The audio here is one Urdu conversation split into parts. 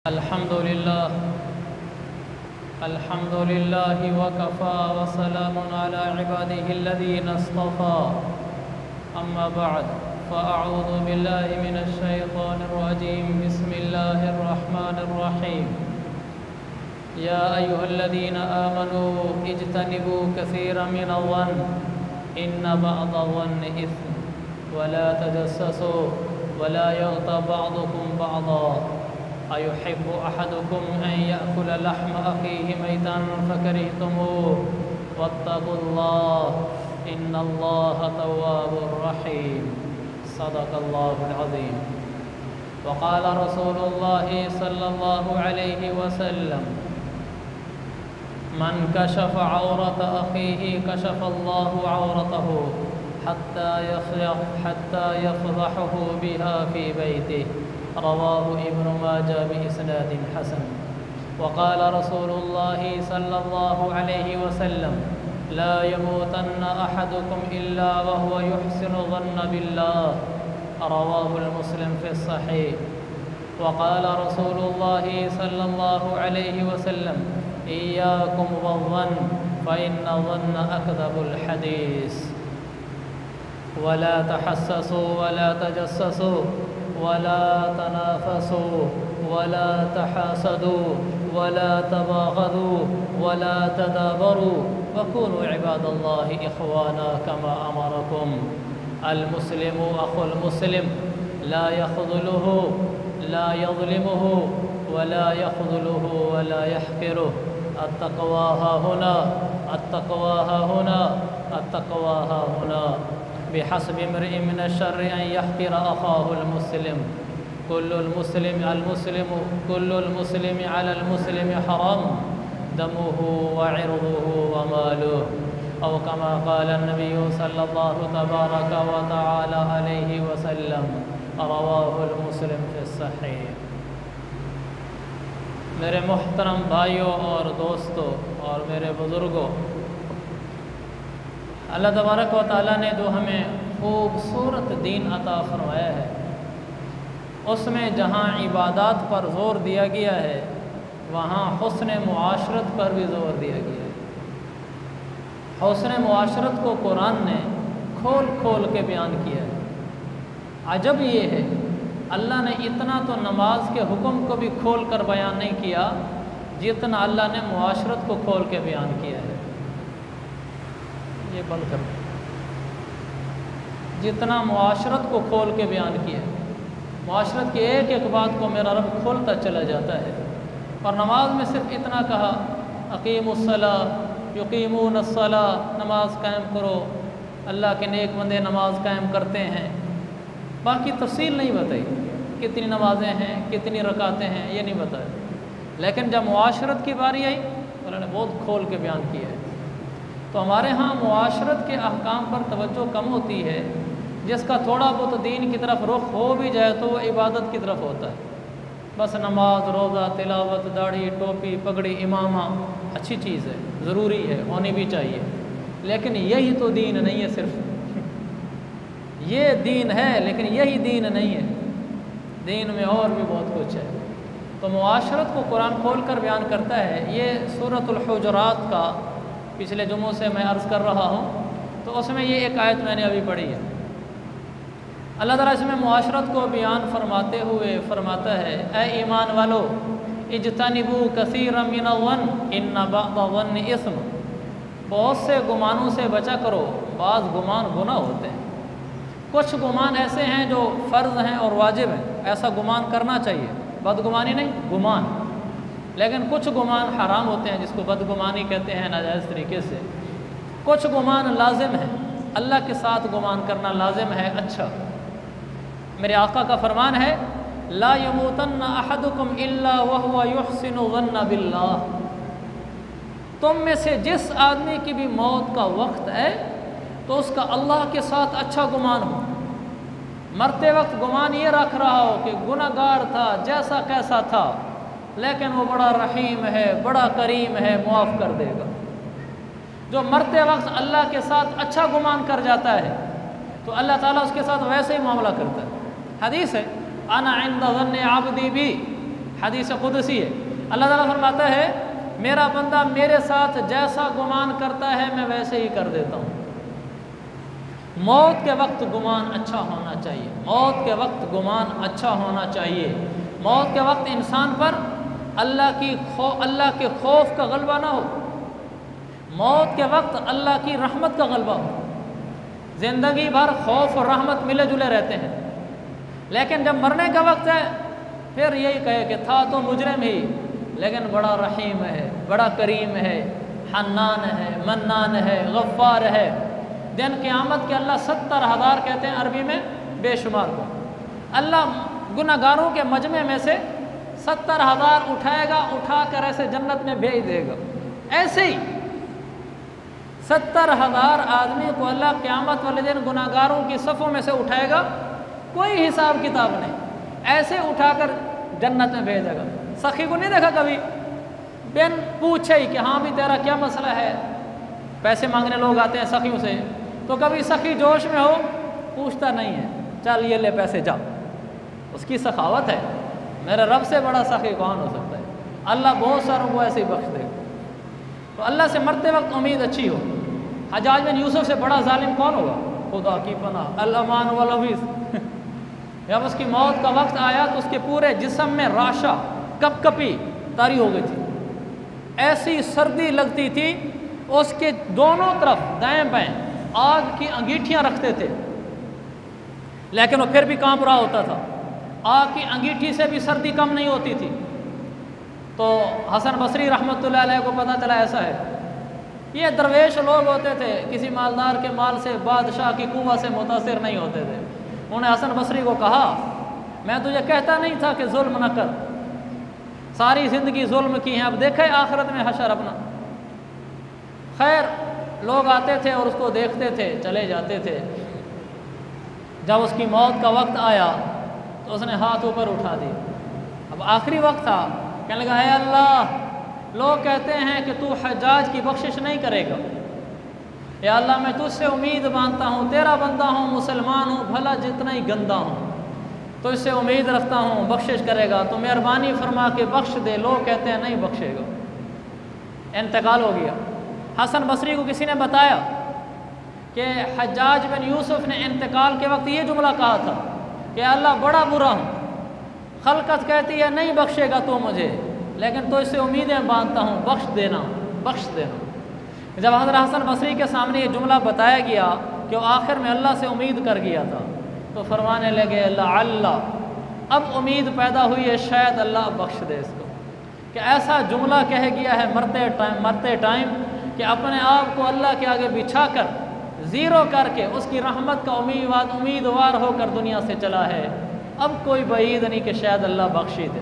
الحمد لله وكفى وسلام على عباده الذين اصطفى أما بعد فأعوذ بالله من الشيطان الرجيم بسم الله الرحمن الرحيم يا أيها الذين آمنوا اجتنبوا كثيرا من الظن إن بعض الظن إثم ولا تجسسوا ولا يغتب بعضكم بعضا أيحب أحدكم أن يأكل لحم أخيه ميتا فكرهتموه واتقوا الله إن الله تواب رحيم صدق الله العظيم وقال رسول الله صلى الله عليه وسلم من كشف عورة أخيه كشف الله عورته حتى يفضحه بها في بيته رواه ابن ماجه بإسناد حسن وقال رسول الله صلى الله عليه وسلم لا يموتن أحدكم إلا وهو يحسن الظن بالله رواه المسلم في الصحيح وقال رسول الله صلى الله عليه وسلم إياكم والظن فإن الظن أكذب الحديث ولا تحسسوا ولا تجسسوا ولا تنافسوا ولا تحاسدوا ولا تباغضوا ولا تدابروا وكونوا عباد الله إخوانا كما أمركم المسلم أخو المسلم لا يخذله لا يظلمه ولا يخذله ولا يحقره التقوى ها هنا التقوى ها هنا التقوى ها هنا بحسب امرئ من الشر أن يحقر أخاه المسلم كل المسلم على المسلم حرام دمه وعرضه وماله أو كما قال النبي صلى الله تبارك وتعالى عليه وسلم رواه المسلم في الصحيح میرے محترم بھائیوں اور دوستوں اور میرے بزرگوں، اللہ تبارک و تعالیٰ نے جو ہمیں خوبصورت دین عطا فرمایا ہے، اس میں جہاں عبادات پر زور دیا گیا ہے وہاں حسن معاشرت پر بھی زور دیا گیا ہے۔ حسن معاشرت کو قرآن نے کھول کھول کے بیان کیا ہے۔ عجب یہ ہے، اللہ نے اتنا تو نماز کے حکم کو بھی کھول کر بیان نہیں کیا جتنا اللہ نے معاشرت کو کھول کے بیان کیا ہے۔ یہ بند کر جتنا معاشرت کو کھول کے بیان کیا ہے، معاشرت کی ایک ایک بات کو میرا رب کھولتا چلا جاتا ہے۔ اور نماز میں صرف اتنا کہا اقیموا الصلاۃ یقیمون الصلاۃ، نماز قائم کرو، اللہ کے نیک بندے نماز قائم کرتے ہیں، باقی تفصیل نہیں بتائی کتنی نمازیں ہیں کتنی رکعتیں ہیں، یہ نہیں بتایا۔ لیکن جب معاشرت کی باری آئی انہوں نے بہت کھول کے بیان کیا ہے۔ تو ہمارے ہاں معاشرت کے احکام پر توجہ کم ہوتی ہے، جس کا تھوڑا بہت دین کی طرف رخ ہو بھی جائے تو وہ عبادت کی طرف ہوتا ہے۔ بس نماز، روزہ، تلاوت، داڑھی، ٹوپی، پگڑی، امامہ اچھی چیز ہے، ضروری ہے، ہونی بھی چاہیے، لیکن یہی تو دین نہیں ہے۔ صرف یہ دین ہے لیکن یہی دین نہیں ہے، دین میں اور بھی بہت کچھ ہے۔ تو معاشرت کو قرآن کھول کر بیان کرتا ہے۔ یہ سورۃ الحجرات کا پچھلے جمعوں سے میں عرض کر رہا ہوں، تو اس میں یہ ایک آیت میں نے ابھی پڑھی ہے۔ اللہ تعالیٰ اس میں معاشرت کو بیان فرماتے ہوئے فرماتا ہے، اے ایمان والو اجتنبوا کثیرا من الظن ان بعض الظن اثم، بہت سے گمانوں سے بچا کرو، بعض گمان گناہ ہوتے ہیں۔ کچھ گمان ایسے ہیں جو فرض ہیں اور واجب ہیں، ایسا گمان کرنا چاہیے، بدگمانی نہیں، گمان۔ لیکن کچھ گمان حرام ہوتے ہیں جس کو بدگمانی کہتے ہیں، ناجائز طریقے سے۔ کچھ گمان لازم ہیں، اللہ کے ساتھ گمان کرنا لازم ہے۔ اچھا، میرے آقا کا فرمان ہے لا یموتن احدکم الا وهو یحسن الظن باللہ، تم میں سے جس آدمی کی بھی موت کا وقت ہے تو اس کا اللہ کے ساتھ اچھا گمان ہو، مرتے وقت گمان یہ رکھ رہا ہو کہ گنہگار تھا، جیسا کیسا تھا، لیکن وہ بڑا رحیم ہے، بڑا کریم ہے، معاف کر دے گا۔ جو مرتے وقت اللہ کے ساتھ اچھا گمان کر جاتا ہے تو اللہ تعالیٰ اس کے ساتھ ویسے ہی معاملہ کرتا ہے۔ حدیث ہے انا عند ظن عبدی بھی، حدیث قدسی ہے، اللہ تعالیٰ فرماتا ہے میرا بندہ میرے ساتھ جیسا گمان کرتا ہے میں ویسے ہی کر دیتا ہوں۔ موت کے وقت گمان اچھا ہونا چاہیے، موت کے وقت گمان اچھا ہونا چاہیے، موت کے وقت انسان پر اللہ کے خوف کا غلبہ نہ ہو، موت کے وقت اللہ کی رحمت کا غلبہ ہو۔ زندگی بھر خوف اور رحمت ملے جلے رہتے ہیں، لیکن جب مرنے کا وقت ہے پھر یہی کہے کہ تھا تو مجرم ہی لیکن بڑا رحیم ہے، بڑا کریم ہے، حنان ہے، منان ہے، غفار ہے۔ دن قیامت کے اللہ 70,000 کہتے ہیں عربی میں بے شمار کو، اللہ گناہ گاروں کے مجمع میں سے 70,000 اٹھائے گا، اٹھا کر ایسے جنت میں بھیج دے گا۔ ایسے ہی 70,000 آدمی کو اللہ قیامت والے دن گناہ گاروں کی صفوں میں سے اٹھائے گا، کوئی حساب کتاب نہیں، ایسے اٹھا کر جنت میں بھیجے گا۔ سخی کو نہیں دیکھا کبھی بن پوچھے ہی کہ ہاں بھی تیرا کیا مسئلہ ہے؟ پیسے مانگنے لوگ آتے ہیں سخیوں سے، تو کبھی سخی جوش میں ہو پوچھتا نہیں ہے چل یہ لے پیسے جا، اس کی سخاوت ہے۔ میرے رب سے بڑا سخی کون ہو سکتا ہے؟ اللہ بہت ساروں کو ایسے ہی بخش دے گا۔ تو اللہ سے مرتے وقت امید اچھی ہو۔ حجاج بن یوسف سے بڑا ظالم کون ہوگا؟ خدا کی پناہ، الامان والحفیظ۔ جب اس کی موت کا وقت آیا تو اس کے پورے جسم میں راشا کپ کپی طاری ہو گئی تھی، ایسی سردی لگتی تھی، اس کے دونوں طرف دائیں بائیں آگ کی انگیٹھیاں رکھتے تھے لیکن وہ پھر بھی کانپ رہا ہوتا تھا، آگ کی انگیٹھی سے بھی سردی کم نہیں ہوتی تھی۔ تو حسن بصری رحمۃ اللہ علیہ کو پتہ چلا ایسا ہے۔ یہ درویش لوگ ہوتے تھے، کسی مالدار کے مال سے، بادشاہ کی قوت سے متاثر نہیں ہوتے تھے۔ انہوں نے حسن بصری کو کہا میں تجھے کہتا نہیں تھا کہ ظلم نہ کر، ساری زندگی ظلم کی ہیں، اب دیکھے آخرت میں حشر اپنا۔ خیر لوگ آتے تھے اور اس کو دیکھتے تھے، چلے جاتے تھے۔ جب اس کی موت کا وقت آیا تو اس نے ہاتھ اوپر اٹھا دیے، اب آخری وقت تھا، کہنے لگا اے اللہ لوگ کہتے ہیں کہ تو حجاج کی بخشش نہیں کرے گا، یا اللہ میں تجھ سے امید باندھتا ہوں، تیرا بندہ ہوں، مسلمان ہوں، بھلا جتنا ہی گندا ہوں تو اس سے امید رکھتا ہوں بخشش کرے گا، تو مہربانی فرما کے بخش دے۔ لوگ کہتے ہیں نہیں بخشے گا۔ انتقال ہو گیا۔ حسن بصری کو کسی نے بتایا کہ حجاج بن یوسف نے انتقال کے وقت یہ جملہ کہا تھا کہ اللہ بڑا برا ہوں، خلقت کہتی ہے نہیں بخشے گا تو مجھے، لیکن تو اس سے امیدیں باندھتا ہوں، بخش دینا بخش دینا۔ جب حضرت حسن بصری کے سامنے یہ جملہ بتایا گیا کہ وہ آخر میں اللہ سے امید کر گیا تھا تو فرمانے لگے اللہ اب امید پیدا ہوئی ہے، شاید اللہ بخش دے اس کو، کہ ایسا جملہ کہہ گیا ہے مرتے ٹائم کہ اپنے آپ کو اللہ کے آگے بچھا کر زیرو کر کے اس کی رحمت کا امیدوار ہو کر دنیا سے چلا ہے۔ اب کوئی بعید نہیں کہ شاید اللہ بخش ہی دے۔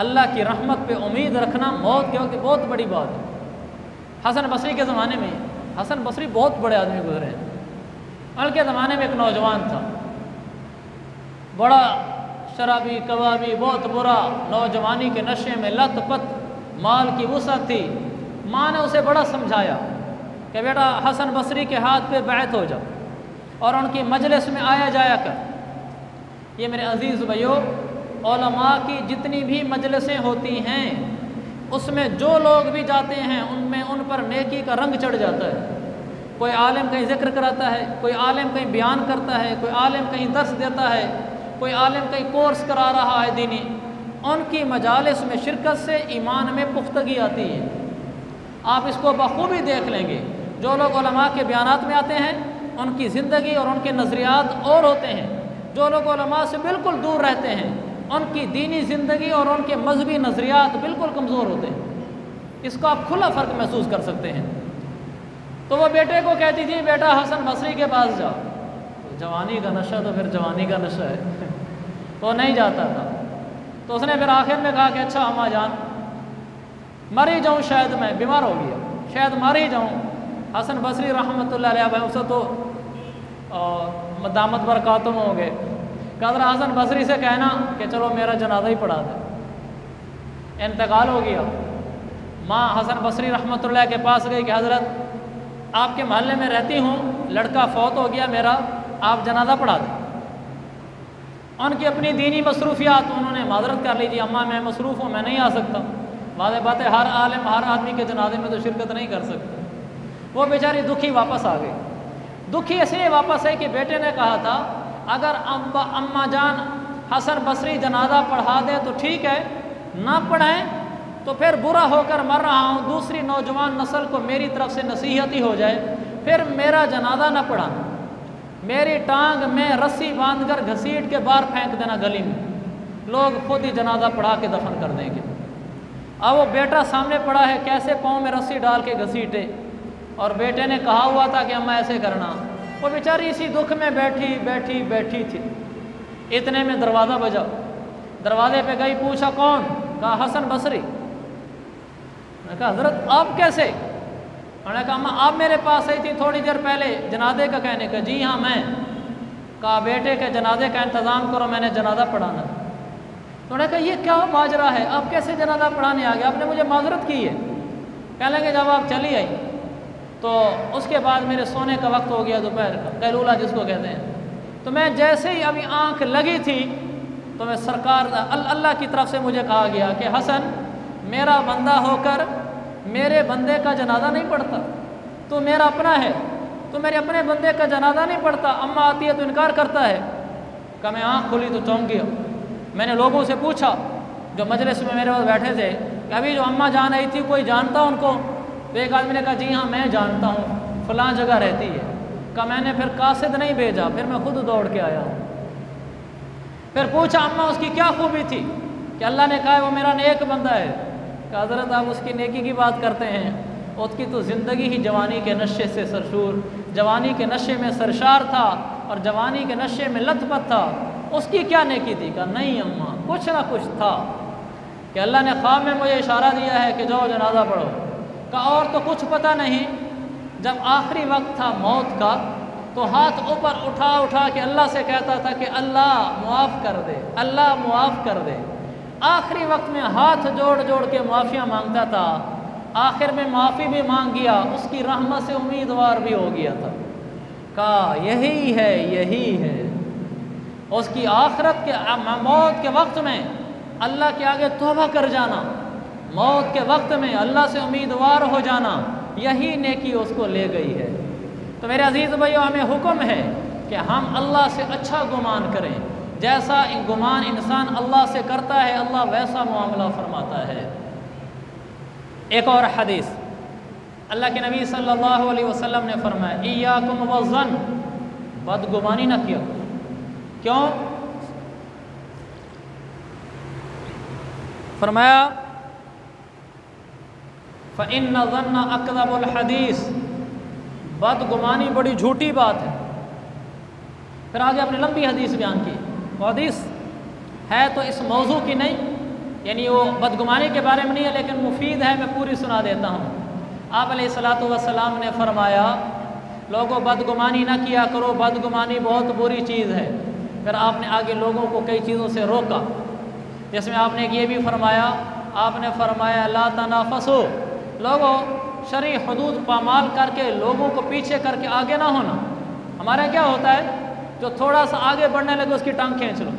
اللہ کی رحمت پہ امید رکھنا موت کے وقت بہت بڑی بات ہے۔ حسن بصری کے زمانے میں، حسن بصری بہت بڑے آدمی گزرے ہیں، ان کے زمانے میں ایک نوجوان تھا، بڑا شرابی کبابی، بہت برا، نوجوانی کے نشے میں لت پت، مال کی وسعت تھی۔ ماں نے اسے بڑا سمجھایا کہ بیٹا حسن بصری کے ہاتھ پہ بیعت ہو جا اور ان کی مجلس میں آیا جایا کر۔ یہ میرے عزیز بھائیو، علماء کی جتنی بھی مجلسیں ہوتی ہیں اس میں جو لوگ بھی جاتے ہیں ان پر نیکی کا رنگ چڑھ جاتا ہے۔ کوئی عالم کہیں ذکر کراتا ہے، کوئی عالم کہیں بیان کرتا ہے، کوئی عالم کہیں درس دیتا ہے، کوئی عالم کہیں کورس کرا رہا ہے دینی، ان کی مجالس میں شرکت سے ایمان میں پختگی آتی ہے۔ آپ اس کو بخوبی دیکھ لیں گے، جو لوگ علماء کے بیانات میں آتے ہیں ان کی زندگی اور ان کے نظریات اور ہوتے ہیں، جو لوگ علماء سے بالکل دور رہتے ہیں ان کی دینی زندگی اور ان کے مذہبی نظریات بالکل کمزور ہوتے ہیں۔ اس کو آپ کھلا فرق محسوس کر سکتے ہیں۔ تو وہ بیٹے کو کہتی تھی بیٹا حسن بصری کے پاس جا، جوانی کا نشہ تو پھر جوانی کا نشہ ہے تو نہیں جاتا تھا۔ تو اس نے پھر آخر میں کہا کہ اچھا اماں جان مر ہی جاؤں، شاید میں بیمار ہو گیا، شاید مر ہی جاؤں۔ حسن بصری رحمۃ اللہ علیہ اسے تو دامت برکاتم ہو گئے کہ حضرت حسن بصری سے کہنا کہ چلو میرا جنازہ ہی پڑھا دے۔ انتقال ہو گیا۔ ماں حسن بصری رحمۃ اللہ کے پاس گئی کہ حضرت آپ کے محلے میں رہتی ہوں، لڑکا فوت ہو گیا میرا، آپ جنازہ پڑھا دیں۔ ان کی اپنی دینی مصروفیات، انہوں نے معذرت کر لی، جی اماں میں مصروف ہوں، میں نہیں آ سکتا۔ واضح بات ہے، ہر عالم ہر آدمی کے جنازے میں تو شرکت نہیں کر سکتا۔ وہ بیچاری دکھی واپس آ گئی۔ دکھی اس لیے واپس ہے کہ بیٹے نے کہا تھا اگر اماں جان حسن بصری جنازہ پڑھا دے تو ٹھیک ہے، نہ پڑھیں تو پھر برا ہو کر مر رہا ہوں، دوسری نوجوان نسل کو میری طرف سے نصیحت ہی ہو جائے، پھر میرا جنازہ نہ پڑھانا، میری ٹانگ میں رسی باندھ کر گھسیٹ کے باہر پھینک دینا گلی میں، لوگ خود ہی جنازہ پڑھا کے دفن کر دیں گے۔ اب وہ بیٹا سامنے پڑا ہے، کیسے پاؤں میں رسی ڈال کے گھسیٹے، اور بیٹے نے کہا ہوا تھا کہ اماں ایسے کرنا۔ وہ بیچاری اسی دکھ میں بیٹھی تھی۔ اتنے میں دروازہ بجا، دروازے پہ گئی، پوچھا کون؟ کہا حسن بصری۔ میں نے کہا حضرت آپ کیسے؟ انہوں نے کہا اماں آپ میرے پاس آئی تھی تھوڑی دیر پہلے جنازے کا کہنے کا۔ جی ہاں میں۔ کہا بیٹے کے جنازے کا انتظام کرو، میں نے جنازہ پڑھانا۔ انہوں نے کہا یہ کیا ماجرا ہے، آپ کیسے جنازہ پڑھانے آ گئے؟ آپ نے مجھے معذرت کی ہے۔ کہنے لگے جب آپ چلی آئی تو اس کے بعد میرے سونے کا وقت ہو گیا، دوپہر کا قیلولہ جس کو کہتے ہیں، تو میں جیسے ہی ابھی آنکھ لگی تھی تو میں سرکار اللہ کی طرف سے مجھے کہا گیا کہ حسن میرا بندہ ہو کر میرے بندے کا جنازہ نہیں پڑھتا، تو میرا اپنا ہے، تو میرے اپنے بندے کا جنازہ نہیں پڑھتا، اماں آتی ہے تو انکار کرتا ہے۔ کہ میں آنکھ کھلی تو چونک گیا۔ میں نے لوگوں سے پوچھا جو مجلس میں میرے پاس بیٹھے تھے کہ ابھی جو اماں جان آئی تھی کوئی جانتا ان کو؟ تو ایک آدمی نے کہا جی ہاں میں جانتا ہوں، فلاں جگہ رہتی ہے۔ کہ میں نے پھر قاصد نہیں بھیجا، پھر میں خود دوڑ کے آیا ہوں۔ پھر پوچھا اماں اس کی کیا خوبی تھی؟ کہ اللہ نے کہا ہے وہ میرا نیک بندہ ہے۔ کہ حضرت آپ اس کی نیکی کی بات کرتے ہیں، اس کی تو زندگی ہی جوانی کے نشے سے سرشور، جوانی کے نشے میں سرشار تھا اور جوانی کے نشے میں لت پت تھا، اس کی کیا نیکی تھی؟ کہا نہیں اماں کچھ نہ کچھ تھا کہ اللہ نے خواب میں مجھے اشارہ دیا ہے کہ جاؤ جنازہ پڑھو۔ کہا اور تو کچھ پتہ نہیں۔ جب آخری وقت تھا موت کا تو ہاتھ اوپر اٹھا کے اللہ سے کہتا تھا کہ اللہ معاف کر دے، اللہ معاف کر دے۔ آخری وقت میں ہاتھ جوڑ کے معافیاں مانگتا تھا، آخر میں معافی بھی مانگ گیا، اس کی رحمت سے امیدوار بھی ہو گیا تھا۔ کہا یہی ہے اس کی آخرت کے موت کے وقت میں اللہ کے آگے توبہ کر جانا، موت کے وقت میں اللہ سے امیدوار ہو جانا، یہی نیکی اس کو لے گئی ہے۔ تو میرے عزیز بھائیو ہمیں حکم ہے کہ ہم اللہ سے اچھا گمان کریں، جیسا گمان انسان اللہ سے کرتا ہے اللہ ویسا معاملہ فرماتا ہے۔ ایک اور حدیث اللہ کے نبی صلی اللہ علیہ وسلم نے فرمایا ایاکم والظن، بدگمانی نہ کیا۔ کیوں؟ فرمایا فَإِنَّ الظَّنَّ أَكْذَبُ الْحَدِيثِ، بدگمانی بڑی جھوٹی بات ہے۔ پھر آگے اپنی لمبی حدیث بیان کی، وہ حدیث ہے تو اس موضوع کی نہیں، یعنی وہ بدگمانی کے بارے میں نہیں ہے لیکن مفید ہے، میں پوری سنا دیتا ہوں۔ آپ علیہ الصلاۃ والسلام نے فرمایا لوگوں بدگمانی نہ کیا کرو، بدگمانی بہت بری چیز ہے۔ پھر آپ نے آگے لوگوں کو کئی چیزوں سے روکا، جس میں آپ نے یہ بھی فرمایا، آپ نے فرمایا لا تنافسوا، لوگوں شرعی حدود پامال کر کے لوگوں کو پیچھے کر کے آگے نہ ہونا۔ ہمارے کیا ہوتا ہے جو تھوڑا سا آگے بڑھنے لگے اس کی ٹانگ کھینچ لو۔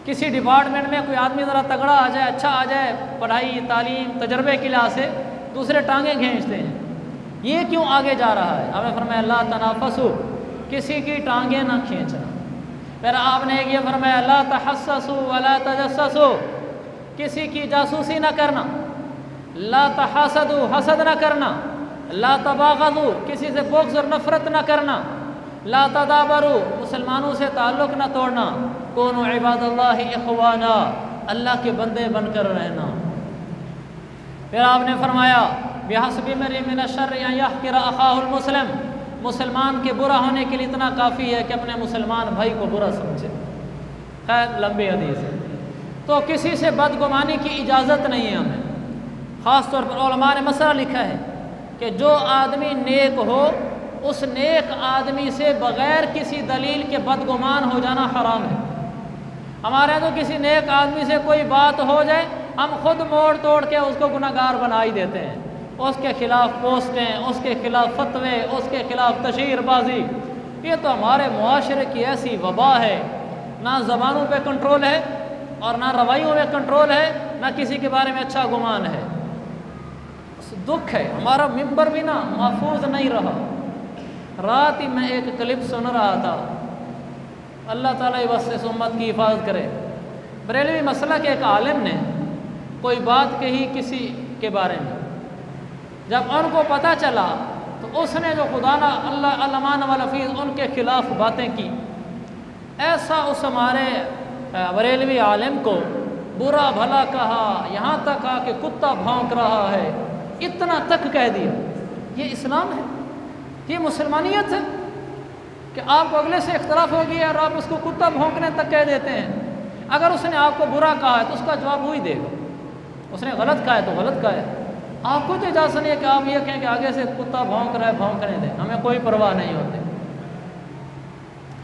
کسی ڈپارٹمنٹ میں کوئی آدمی ذرا تگڑا آ جائے، اچھا آ جائے، پڑھائی تعلیم تجربے کی لحاظ سے، دوسرے ٹانگیں کھینچتے ہیں، یہ کیوں آگے جا رہا ہے؟ آپ نے فرمایا لا تنافسوا، کسی کی ٹانگیں نہ کھینچنا۔ پھر آپ نے یہ فرمایا لا تحسسوا ولا تجسسوا، کسی کی جاسوسی نہ کرنا۔ لا تحاسدوا، حسد نہ کرنا۔ لا تباغضوا، کسی سے بغض اور نفرت نہ کرنا۔ لا تدابروا، مسلمانوں سے تعلق نہ توڑنا۔ کونوا عباد اللہ اخوانا، اللہ کے بندے بن کر رہنا۔ پھر آپ نے فرمایا بحسب امرئ من الشر ان يحقر اخاه المسلم، مسلمان کے برا ہونے کے لیے اتنا کافی ہے کہ اپنے مسلمان بھائی کو برا سمجھے۔ خیر لمبی حدیث ہے۔ تو کسی سے بدگمانی کی اجازت نہیں ہے ہمیں۔ خاص طور پر علماء نے مسئلہ لکھا ہے کہ جو آدمی نیک ہو اس نیک آدمی سے بغیر کسی دلیل کے بدگمان ہو جانا حرام ہے۔ ہمارے یہاں تو کسی نیک آدمی سے کوئی بات ہو جائے ہم خود موڑ توڑ کے اس کو گناہگار بنا ہی دیتے ہیں، اس کے خلاف پوسٹیں، اس کے خلاف فتوے، اس کے خلاف تشہیر بازی۔ یہ تو ہمارے معاشرے کی ایسی وبا ہے نہ زبانوں پہ کنٹرول ہے اور نہ رویوں میں کنٹرول ہے، نہ کسی کے بارے میں اچھا گمان ہے۔ دکھ ہے، ہمارا ممبر بھی نا محفوظ نہیں رہا۔ رات ہی میں ایک کلپ سن رہا تھا، اللہ تعالیٰ بس اس امت کی حفاظت کرے۔ بریلوی مسئلہ کے ایک عالم نے کوئی بات کہی کسی کے بارے میں، جب ان کو پتہ چلا تو اس نے جو خدا نا اللہ علمان والفیظ ان کے خلاف باتیں کی، ایسا اس ہمارے بریلوی عالم کو برا بھلا کہا، یہاں تک کہا کہ کتا بھونک رہا ہے، اتنا تک کہہ دیا۔ یہ اسلام ہے؟ یہ مسلمانیت ہے کہ آپ کو اگلے سے اختلاف ہو گیا اور آپ اس کو کتا بھونکنے تک کہہ دیتے ہیں؟ اگر اس نے آپ کو برا کہا ہے تو اس کا جواب وہی دے گا، اس نے غلط کہا ہے تو غلط کہا ہے۔ آپ کو تو اجازت نہیں ہے کہ آپ یہ کہیں کہ آگے سے کتا بھونک رہا ہے بھونکنے دیں، ہمیں کوئی پرواہ نہیں ہوتی۔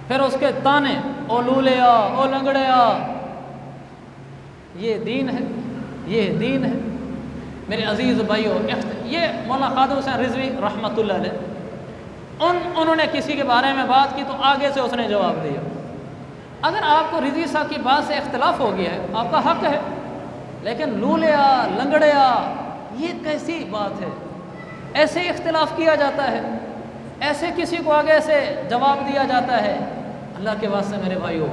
پھر اس کے تانے، او لولیا، او لنگڑیا، یہ دین ہے؟ یہ دین ہے؟ میرے عزیز بھائیو، یہ مولانا خادم حسین رضوی رحمۃ اللہ علیہ انہوں نے کسی کے بارے میں بات کی تو آگے سے اس نے جواب دیا۔ اگر آپ کو رضوی صاحب کی بات سے اختلاف ہو گیا ہے، آپ کا حق ہے، لیکن لولیا لنگڑیا یہ کیسی بات ہے؟ ایسے اختلاف کیا جاتا ہے، ایسے کسی کو آگے سے جواب دیا جاتا ہے؟ اللہ کے واسطے میرے بھائیو،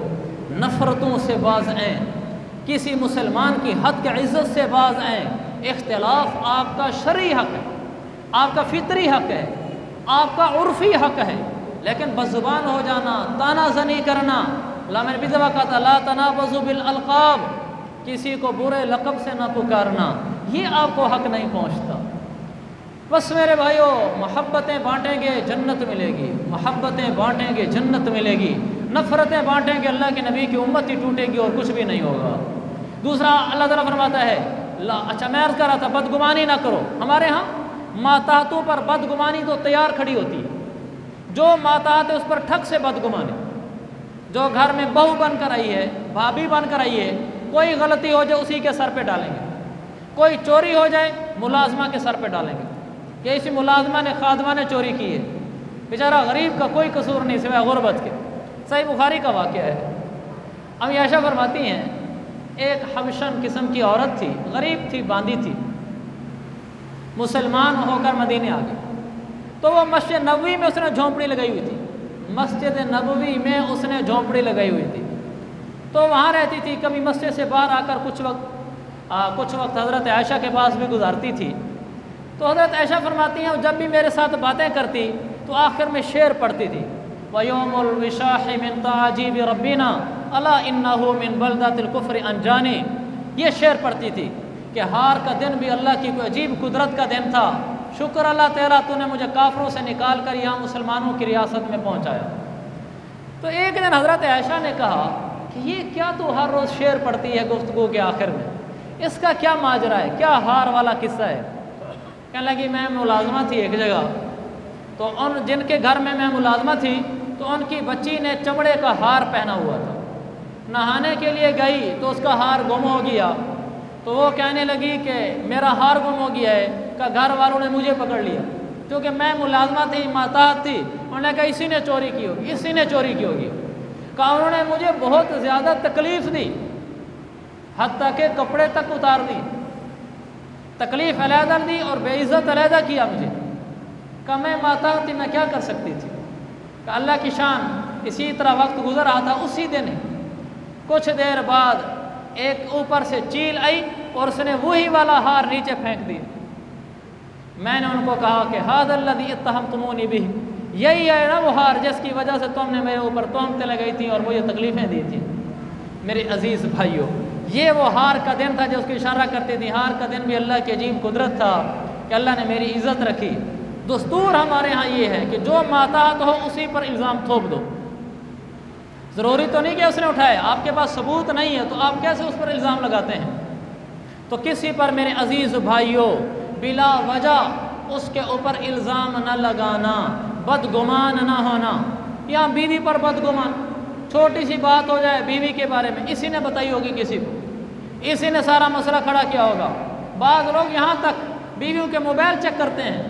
نفرتوں سے باز آئیں، کسی مسلمان کی حد کی عزت سے باز آئیں۔ اختلاف آپ کا شرعی حق ہے، آپ کا فطری حق ہے، آپ کا عرفی حق ہے، لیکن بزبان ہو جانا، تانا زنی کرنا، علامہ نے بھی دعا کہا تھا لا تنابزوا بالالقاب، کسی کو برے لقب سے نہ پکارنا، یہ آپ کو حق نہیں پہنچتا۔ بس میرے بھائیو، محبتیں بانٹیں گے جنت ملے گی، محبتیں بانٹیں گے جنت ملے گی، نفرتیں بانٹیں گے اللہ کے نبی کی امت ہی ٹوٹے گی اور کچھ بھی نہیں ہوگا۔ دوسرا اللہ تعالیٰ فرماتا ہے اچھا میں عرض کر رہا تھا بدگمانی نہ کرو۔ ہمارے ہاں ماتحتوں پر بدگمانی تو تیار کھڑی ہوتی ہے، جو ماتحت ہے اس پر ٹھک سے بدگمانی، جو گھر میں بہو بن کر آئی ہے، بھابھی بن کر آئی ہے، کوئی غلطی ہو جائے اسی کے سر پہ ڈالیں گے، کوئی چوری ہو جائے ملازمہ کے سر پہ ڈالیں گے کہ اسی ملازمہ نے خادمہ نے چوری کی ہے، بیچارہ غریب کا کوئی قصور نہیں سوائے غربت کے۔ صحیح بخاری کا واقعہ ہے۔ امی عائشہ فرماتی ہیں ایک حبشن قسم کی عورت تھی، غریب تھی، باندھی تھی، مسلمان ہو کر مدینے آ گئی، تو وہ مسجد نبوی میں اس نے جھونپڑی لگائی ہوئی تھی، مسجد نبوی میں اس نے جھونپڑی لگائی ہوئی تھی، تو وہاں رہتی تھی۔ کبھی مسجد سے باہر آ کر کچھ وقت حضرت عائشہ کے پاس بھی گزارتی تھی، تو حضرت عائشہ فرماتی ہیں جب بھی میرے ساتھ باتیں کرتی تو آخر میں شعر پڑھتی تھی، وَيَوْمُ الْوِشَاحِ مِنْ تَعَجِيبِ رَبِّنَا أَلَا إِنَّهُ مِنْ بَلْدَةِ الْكُفْرِ أَنْجَانِي، یہ شعر پڑھتی تھی کہ ہار کا دن بھی اللہ کی کوئی عجیب قدرت کا دن تھا، شکر اللہ تیرا تو نے مجھے کافروں سے نکال کر یہاں مسلمانوں کی ریاست میں پہنچایا۔ تو ایک دن حضرت عائشہ نے کہا کہ یہ کیا تو ہر روز شعر پڑھتی ہے گفتگو کے آخر میں، اس کا کیا ماجرا ہے، کیا ہار والا قصہ ہے؟ کہنے لگی میں ملازمہ تھی ایک جگہ، تو ان جن کے گھر میں ملازمہ تھی تو ان کی بچی نے چمڑے کا ہار پہنا ہوا تھا، نہانے کے لیے گئی تو اس کا ہار گم ہو گیا، تو وہ کہنے لگی کہ میرا ہار گم ہو گیا ہے، کہ گھر والوں نے مجھے پکڑ لیا کیونکہ میں ملازمہ تھی، ماتحت تھی، انہوں نے کہا اسی نے چوری کی ہوگی، اسی نے چوری کی ہوگی، کہا انہوں نے مجھے بہت زیادہ تکلیف دی، حتیٰ کہ کپڑے تک اتار دی، تکلیف علیحدہ دی اور بے عزت علیحدہ کیا مجھے، کہ میں ماتحت تھی، میں کیا کر سکتی تھی، کہ اللہ کی شان۔ اسی طرح وقت گزر رہا تھا، اسی دن کچھ دیر بعد ایک اوپر سے چیل آئی اور اس نے وہی والا ہار نیچے پھینک دی۔ میں نے ان کو کہا کہ ھذا الذی اتہمتمونی بہ، یہی ہے نا وہ ہار جس کی وجہ سے تم نے میرے اوپر تہمتیں لگائی تھیں اور مجھے تکلیفیں دی تھیں۔ میرے عزیز بھائیوں، یہ وہ ہار کا دن تھا جو اس کی اشارہ کرتے تھے، ہار کا دن بھی اللہ کی عجیب قدرت تھا کہ اللہ نے میری عزت رکھی۔ دستور ہمارے ہاں یہ ہے کہ جو ماتحت ہو اسی پر الزام تھوپ دو، ضروری تو نہیں کہ اس نے اٹھائے، آپ کے پاس ثبوت نہیں ہے تو آپ کیسے اس پر الزام لگاتے ہیں؟ تو کسی پر میرے عزیز بھائیوں بلا وجہ اس کے اوپر الزام نہ لگانا، بدگمان نہ ہونا۔ یا بیوی پر بدگمان، چھوٹی سی بات ہو جائے بیوی کے بارے میں، اسی نے بتائی ہوگی کسی کو، اسی نے سارا مسئلہ کھڑا کیا ہوگا۔ بعض لوگ یہاں تک بیویوں کے موبائل چیک کرتے ہیں،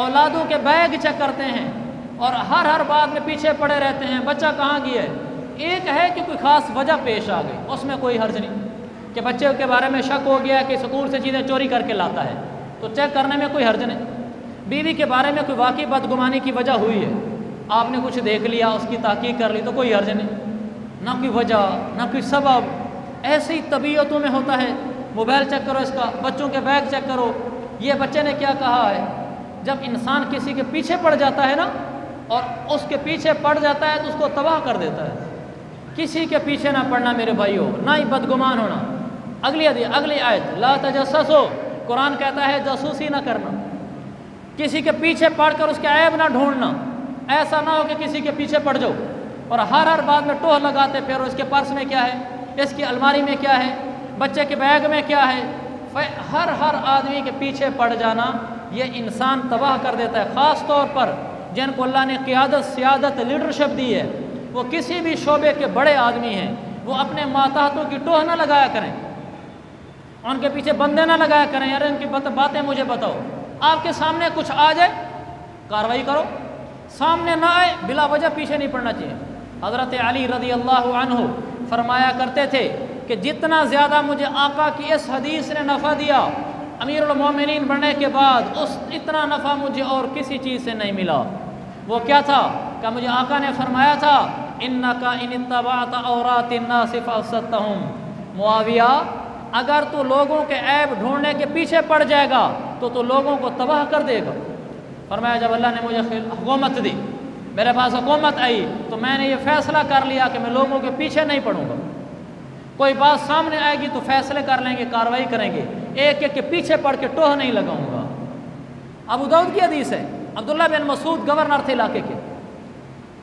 اولادوں کے بیگ چیک کرتے ہیں، اور ہر بات میں پیچھے پڑے رہتے ہیں، بچہ کہاں گیا ہے، ایک ہے کہ کوئی خاص وجہ پیش آ گئی، اس میں کوئی حرج نہیں کہ بچے کے بارے میں شک ہو گیا کہ سکول سے چیزیں چوری کر کے لاتا ہے تو چیک کرنے میں کوئی حرج نہیں۔ بیوی کے بارے میں کوئی واقعی بدگمانی کی وجہ ہوئی ہے، آپ نے کچھ دیکھ لیا، اس کی تحقیق کر لی تو کوئی حرج نہیں، نہ کوئی وجہ نہ کوئی سبب۔ ایسی طبیعتوں میں ہوتا ہے، موبائل چیک کرو اس کا، بچوں کے بیگ چیک کرو، یہ بچے نے کیا کہا ہے۔ جب انسان کسی کے پیچھے پڑ جاتا ہے نا، اور اس کے پیچھے پڑ جاتا ہے تو اس کو تباہ کر دیتا ہے۔ کسی کے پیچھے نہ پڑنا میرے بھائیوں، نہ ہی بدگمان ہونا۔ اگلی آیت لا تجسسو، قرآن کہتا ہے جاسوسی نہ کرنا، کسی کے پیچھے پڑ کر اس کے عیب نہ ڈھونڈنا۔ ایسا نہ ہو کہ کسی کے پیچھے پڑ جاؤ اور ہر بات میں ٹوہ لگاتے پھر اس کے پرس میں کیا ہے، اس کی الماری میں کیا ہے، بچے کے بیگ میں کیا ہے۔ ہر آدمی کے پیچھے پڑ جانا یہ انسان تباہ کر دیتا ہے، خاص طور پر جن کو اللہ نے قیادت، سیادت، لیڈرشپ دی ہے، وہ کسی بھی شعبے کے بڑے آدمی ہیں، وہ اپنے ماتحتوں کی ٹوہ نہ لگایا کریں، ان کے پیچھے بندے نہ لگایا کریں، یار ان کی باتیں مجھے بتاؤ۔ آپ کے سامنے کچھ آ جائے کارروائی کرو، سامنے نہ آئے بلا وجہ پیچھے نہیں پڑنا چاہیے۔ حضرت علی رضی اللہ عنہ فرمایا کرتے تھے کہ جتنا زیادہ مجھے آقا کی اس حدیث نے نفع دیا امیر المومنین بننے کے بعد، اتنا نفع مجھے اور کسی چیز سے نہیں ملا۔ وہ کیا تھا کہ مجھے آقا نے فرمایا تھا انک ان اتبعت عورات الناس فافسدتہم، معاویہ اگر تو لوگوں کے عیب ڈھونڈنے کے پیچھے پڑ جائے گا تو لوگوں کو تباہ کر دے گا۔ فرمایا جب اللہ نے مجھے حکومت دی، میرے پاس حکومت آئی، تو میں نے یہ فیصلہ کر لیا کہ میں لوگوں کے پیچھے نہیں پڑوں گا۔ کوئی بات سامنے آئے گی تو فیصلے کر لیں گے، کارروائی کریں گے، ایک ایک کے پیچھے پڑھ کے ٹوہ نہیں لگاؤں گا۔ ابو داؤد کی حدیث ہے، عبداللہ بن مسعود گورنر تھے علاقے کے،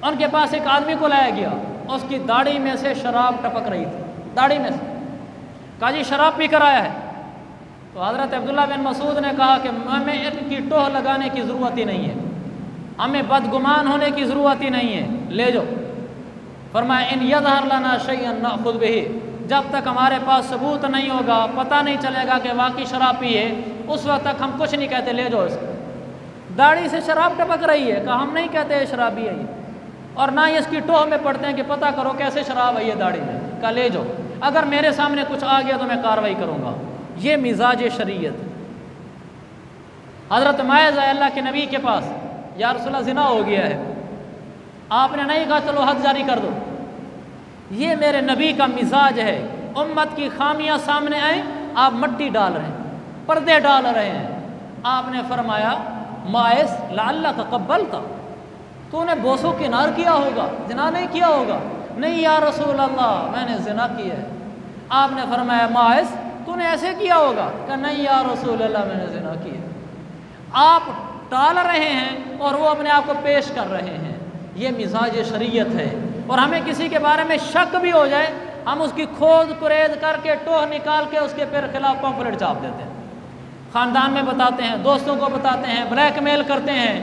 ان کے پاس ایک آدمی کو لایا گیا، اس کی داڑھی میں سے شراب ٹپک رہی تھی، داڑھی میں سے۔ کہا جی شراب پی کر آیا ہے؟ تو حضرت عبداللہ بن مسعود نے کہا کہ ہمیں ان کی ٹوہ لگانے کی ضرورت ہی نہیں ہے، ہمیں بدگمان ہونے کی ضرورت ہی نہیں ہے، لے جاؤ۔ فرمایا ان یظہر لنا شیئا نأخذ بہ، جب تک ہمارے پاس ثبوت نہیں ہوگا، پتہ نہیں چلے گا کہ واقعی شراب پی ہے، اس وقت تک ہم کچھ نہیں کہتے، لے جاؤ اس کو۔ داڑھی سے شراب ٹپک رہی ہے، کہا ہم نہیں کہتے شرابی ہے یہ، اور نہ ہی اس کی ٹوہ میں پڑتے ہیں کہ پتہ کرو کیسے شراب ہے یہ داڑھی میں، کہا لے جاؤ، اگر میرے سامنے کچھ آ گیا تو میں کارروائی کروں گا۔ یہ مزاج شریعت۔ حضرت معاذ آئے اللہ کے نبی کے پاس، یا رسول اللہ زنا ہو گیا ہے، آپ نے نہیں کہا چلو حد جاری کر دو۔ یہ میرے نبی کا مزاج ہے، امت کی خامیاں سامنے آئیں آپ مٹی ڈال رہے ہیں، پردے ڈال رہے ہیں۔ آپ نے فرمایا معاذ لعلک قبلت، تو نے بوسو کنار کیا ہوگا، زنا نہیں کیا ہوگا؟ نہیں یا رسول اللہ میں نے زنا کیا ہے۔ آپ نے فرمایا معاذ تو نے ایسے کیا ہوگا؟ کہ نہیں یا رسول اللہ میں نے زنا کیا۔ آپ ٹال رہے ہیں اور وہ اپنے آپ کو پیش کر رہے ہیں، یہ مزاج شریعت ہے۔ اور ہمیں کسی کے بارے میں شک بھی ہو جائے، ہم اس کی کھود کرید کر کے ٹوہ نکال کے اس کے پھر خلاف پمفلٹ چھاپ دیتے ہیں، خاندان میں بتاتے ہیں، دوستوں کو بتاتے ہیں، بلیک میل کرتے ہیں۔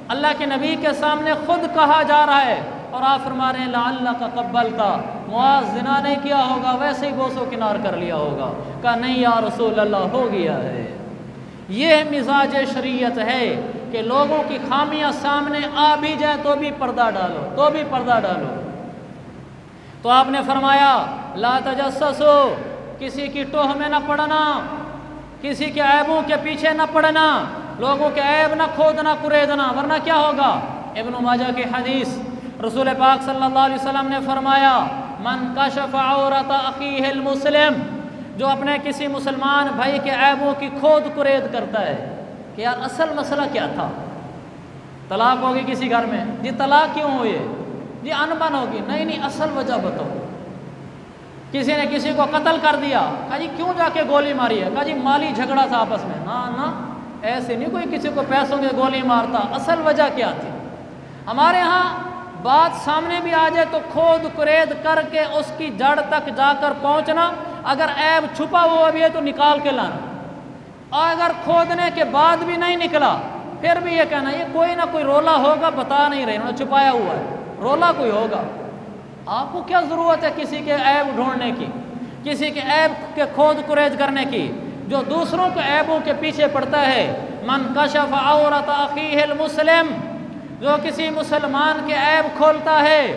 اللہ کے نبی کے سامنے خود کہا جا رہا ہے اور آپ فرما رہے ہیں لعلک قبلت، معاذ زنا نہیں کیا ہوگا، ویسے ہی بوسو کنار کر لیا ہوگا۔ کہا نہیں یا رسول اللہ ہو گیا ہے۔ یہ مزاج شریعت ہے کہ لوگوں کی خامیاں سامنے آ بھی جائیں تو بھی پردہ ڈالو، تو آپ نے فرمایا لا تجسسو، کسی کی ٹوہ میں نہ پڑنا، کسی کے عیبوں کے پیچھے نہ پڑنا، لوگوں کے عیب نہ کھودنا کریدنا، ورنہ کیا ہوگا۔ ابن ماجہ کی حدیث، رسول پاک صلی اللہ علیہ وسلم نے فرمایا من کشف عورت اخیہ المسلم، جو اپنے کسی مسلمان بھائی کے عیبوں کی کھود کرید کرتا ہے کہ یار اصل مسئلہ کیا تھا، طلاق ہوگی کسی گھر میں، جی طلاق کیوں ہوئی ہے، جی انبن ہوگی، نہیں اصل وجہ بتاؤ۔ کسی نے کسی کو قتل کر دیا، کہا جی کیوں جا کے گولی ماری ہے، کہا جی مالی جھگڑا تھا آپس میں، نہ ایسے نہیں کوئی کسی کو پیسوں کی گولی مارتا، اصل وجہ کیا تھی۔ ہمارے ہاں بات سامنے بھی آ جائے تو کھود کرید کر کے اس کی جڑ تک جا کر پہنچنا، اگر عیب چھپا ہوا بھی ہے تو نکال کے لانا، اور اگر کھودنے کے بعد بھی نہیں نکلا پھر بھی یہ کہنا یہ کوئی نہ کوئی رولا ہوگا، بتا نہیں رہے، انہوں نے چھپایا ہوا ہے، رولا کوئی ہوگا۔ آپ کو کیا ضرورت ہے کسی کے عیب ڈھونڈنے کی، کسی کے عیب کے کھود کرید کرنے کی؟ جو دوسروں کے عیبوں کے پیچھے پڑتا ہے، من کشف عورت اخیہ المسلم، جو کسی مسلمان کے عیب کھولتا ہے،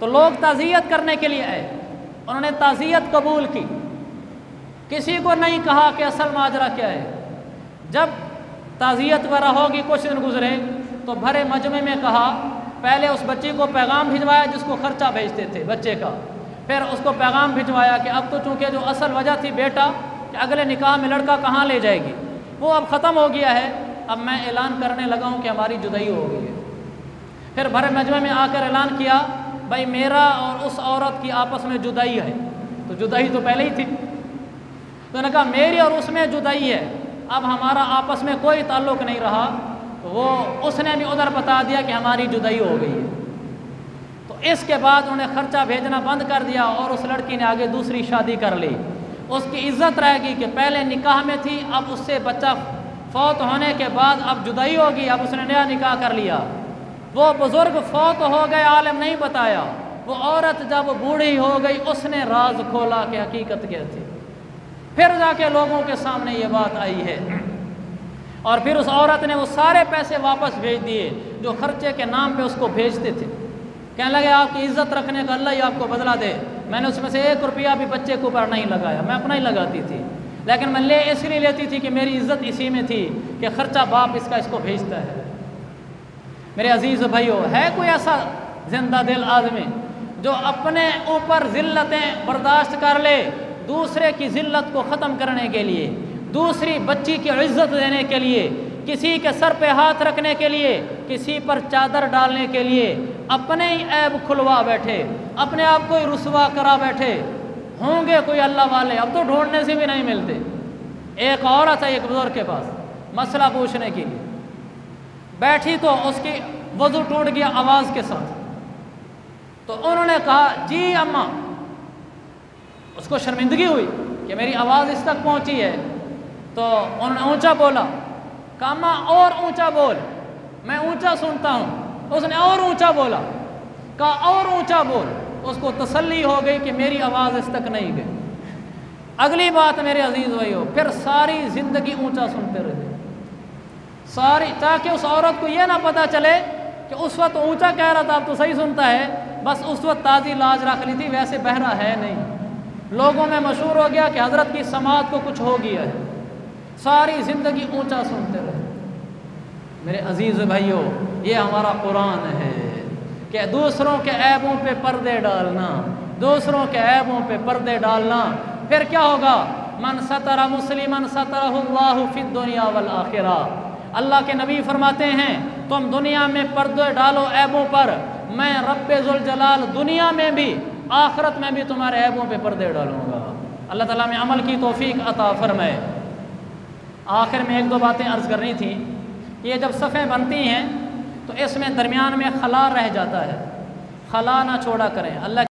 تو لوگ تعزیت کرنے کے لیے آئے، انہوں نے تعزیت قبول کی، کسی کو نہیں کہا کہ اصل ماجرا کیا ہے۔ جب تعزیت وغیرہ ہوگی، کچھ دن گزرے تو بھرے مجمع میں کہا، پہلے اس بچی کو پیغام بھجوایا جس کو خرچہ بھیجتے تھے بچے کا، پھر اس کو پیغام بھجوایا کہ اب تو چونکہ جو اصل وجہ تھی بیٹا کہ اگلے نکاح میں لڑکا کہاں لے جائے گی، وہ اب ختم ہو گیا ہے، اب میں اعلان کرنے لگا ہوں کہ ہماری جدائی ہو گئی ہے۔ پھر بھرے مجمع میں آ کر اعلان کیا، بھائی میرا اور اس عورت کی آپس میں جدائی ہے۔ تو جدائی تو پہلے ہی تھی، تو نے کہا میری اور اس میں جدائی ہے، اب ہمارا آپس میں کوئی تعلق نہیں رہا۔ تو وہ اس نے بھی ادھر بتا دیا کہ ہماری جدائی ہو گئی ہے۔ تو اس کے بعد انہوں نے خرچہ بھیجنا بند کر دیا اور اس لڑکی نے آگے دوسری شادی کر لی۔ اس کی عزت رہے گی کہ پہلے نکاح میں تھی، اب اس سے بچہ فوت ہونے کے بعد اب جدائی ہوگی، اب اس نے نیا نکاح کر لیا۔ وہ بزرگ فوت ہو گئے، عالم نہیں بتایا، وہ عورت جب بوڑھی ہو گئی اس نے راز کھولا کہ حقیقت کیا تھی، پھر جا کے لوگوں کے سامنے یہ بات آئی ہے۔ اور پھر اس عورت نے وہ سارے پیسے واپس بھیج دیے جو خرچے کے نام پہ اس کو بھیجتے تھے، کہنے لگے آپ کی عزت رکھنے کا اللہ ہی آپ کو بدلہ دے، میں نے اس میں سے 1 روپیہ بھی بچے کے اوپر نہیں لگایا، میں اپنا ہی لگاتی تھی، لیکن میں اس لیے لیتی تھی کہ میری عزت اسی میں تھی کہ خرچہ باپ اس کا اس کو بھیجتا ہے۔ میرے عزیز بھائیو، ہے کوئی ایسا زندہ دل آدمی جو اپنے اوپر ذلتیں برداشت کر لے دوسرے کی ذلت کو ختم کرنے کے لیے، دوسری بچی کی عزت دینے کے لیے، کسی کے سر پہ ہاتھ رکھنے کے لیے، کسی پر چادر ڈالنے کے لیے اپنے ہی عیب کھلوا بیٹھے، اپنے آپ کو ہی رسوا کرا بیٹھے؟ ہوں گے کوئی اللہ والے، اب تو ڈھونڈنے سے بھی نہیں ملتے۔ ایک عورت ہے ایک بزرگ کے پاس مسئلہ پوچھنے کے لیے بیٹھی، تو اس کی وضو ٹوٹ گیا آواز کے ساتھ، تو انہوں نے کہا جی اماں، اس کو شرمندگی ہوئی کہ میری آواز اس تک پہنچی ہے، تو انہوں نے اونچا بولا، کہا اماں اور اونچا بول، میں اونچا سنتا ہوں۔ اس نے اور اونچا بولا، کہا اور اونچا بول، اس کو تسلی ہو گئی کہ میری آواز اس تک نہیں گئی۔ اگلی بات میرے عزیز بھائیو، پھر ساری زندگی اونچا سنتے رہے ساری، تاکہ اس عورت کو یہ نہ پتہ چلے کہ اس وقت اونچا کہہ رہا تھا اب تو صحیح سنتا ہے، بس اس وقت تازی لاج رکھ لی تھی، ویسے بہرا ہے نہیں۔ لوگوں میں مشہور ہو گیا کہ حضرت کی سماعت کو کچھ ہو گیا ہے، ساری زندگی اونچا سنتے رہے۔ میرے عزیز بھائیو، یہ ہمارا قرآن ہے کہ دوسروں کے عیبوں پہ پردے ڈالنا، دوسروں کے عیبوں پہ پردے ڈالنا، پھر کیا ہوگا؟ من ستر مسلما سترہ اللہ فی الدنیا والآخرہ۔ اللہ کے نبی فرماتے ہیں تم دنیا میں پردے ڈالو عیبوں پر، میں رب ذوالجلال دنیا میں بھی آخرت میں بھی تمہارے عیبوں پہ پردے ڈالوں گا۔ اللہ تعالیٰ میں عمل کی توفیق عطا فرمائے۔ آخر میں 1-2 باتیں عرض کرنی تھیں۔ یہ جب صفیں بنتی ہیں تو اس میں درمیان میں خلا رہ جاتا ہے، خلا نہ چھوڑا کریں۔ اللہ